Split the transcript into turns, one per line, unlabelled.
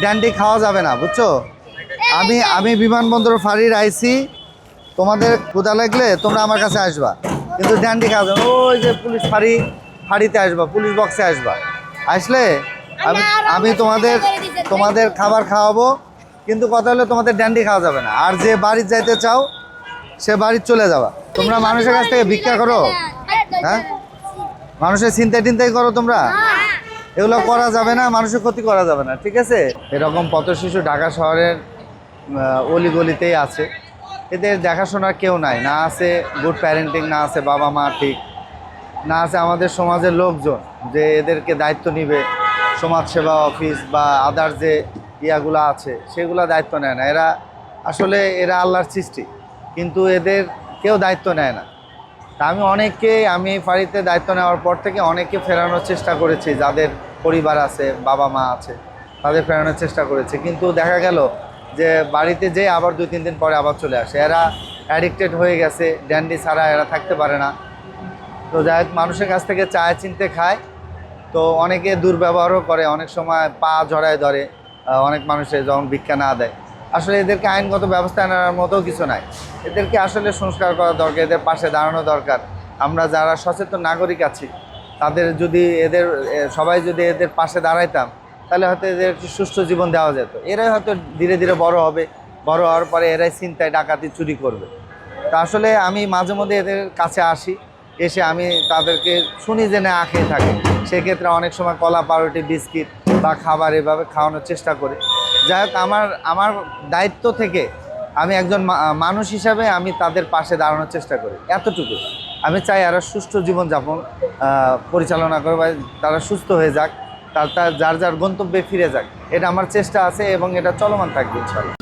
Dandy খাওয়া যাবে না, বুঝছো? আমি বিমানবন্দর ফাঁড়ির আইসি, তোমাদের ক্ষুধা লাগলে তোমরা আমার কাছে আসবা, কিন্তু ড্যান্ডি খাওয়া যাবে না। ওই যে পুলিশ ফাঁড়িতে আসবা, পুলিশ বক্সে আসবা, আসলে আমি আমি তোমাদের খাবার খাওয়াবো, কিন্তু কথা হলে তোমাদের ড্যান্ডি খাওয়া যাবে না। আর যে বাড়ির যাইতে চাও সে বাড়ি চলে যাবা। তোমরা মানুষের কাছ থেকে ভিক্ষা করো, হ্যাঁ? মানুষের চিন্তা টিন্তাই করো তোমরা, এগুলো করা যাবে না, মানুষের ক্ষতি করা যাবে না, ঠিক আছে? এরকম পথ শিশু ঢাকা শহরের অলিগলিতেই আছে, এদের দেখাশোনার কেউ নাই, না আছে গুড প্যারেন্টিং, না আছে বাবা মা ঠিক, না আছে আমাদের সমাজের লোকজন যে এদেরকে দায়িত্ব নিবে, সমাজসেবা অফিস বা আদার যে ইয়াগুলো আছে সেগুলো দায়িত্ব নেয় না। এরা আল্লাহর সৃষ্টি, কিন্তু এদের কেউ দায়িত্ব নেয় না। তা আমি ফাঁড়িতে দায়িত্ব নেওয়ার পর থেকে অনেককে ফেরানোর চেষ্টা করেছি, যাদের পরিবার আছে, বাবা মা আছে, তাদের ফেরানোর চেষ্টা করেছি, কিন্তু দেখা গেল যে বাড়িতে যেয়ে আবার 2-3 দিন পরে আবার চলে আসে। এরা অ্যাডিক্টেড হয়ে গেছে, ড্যান্ডি ছাড়া এরা থাকতে পারে না। তো যাই হোক, মানুষের কাছ থেকে চায় চিনতে খায়, তো অনেকে দুর্ব্যবহারও করে, অনেক সময় পা জড়ায় ধরে অনেক মানুষের যখন ভিক্ষা না দেয়। আসলে এদেরকে আইনগত ব্যবস্থা নেওয়ার মতো কিছু নাই, এদেরকে আসলে সংস্কার করা দরকার, এদের পাশে দাঁড়ানো দরকার। আমরা যারা সচেতন নাগরিক আছি তাদের যদি সবাই যদি এদের পাশে দাঁড়াইতাম, তাহলে হয়তো এদের একটু সুষ্ঠু জীবন দেওয়া যেত। এরাই হয়তো ধীরে ধীরে বড় হবে, বড় হওয়ার পরে এরাই ছিনতাই ডাকাতি চুরি করবে। তা আসলে আমি মাঝে মধ্যে এদের কাছে আসি, এসে আমি তাদেরকে শুনি যে না খেয়ে থাকে, সেক্ষেত্রে অনেক সময় কলা, পাউরুটি, বিস্কিট বা খাবার এভাবে খাওয়ানোর চেষ্টা করি। যাই হোক, আমার দায়িত্ব থেকে আমি একজন মানুষ হিসাবে আমি তাদের পাশে দাঁড়ানোর চেষ্টা করি, এতটুকু। আমি চাই এরা সুষ্ঠু জীবনযাপন পরিচালনা করে, বা তারা সুস্থ হয়ে যাক, যার যার গন্তব্যে ফিরে যাক, এটা আমার চেষ্টা আছে এবং এটা চলমান থাকবে ইনশাআল্লাহ।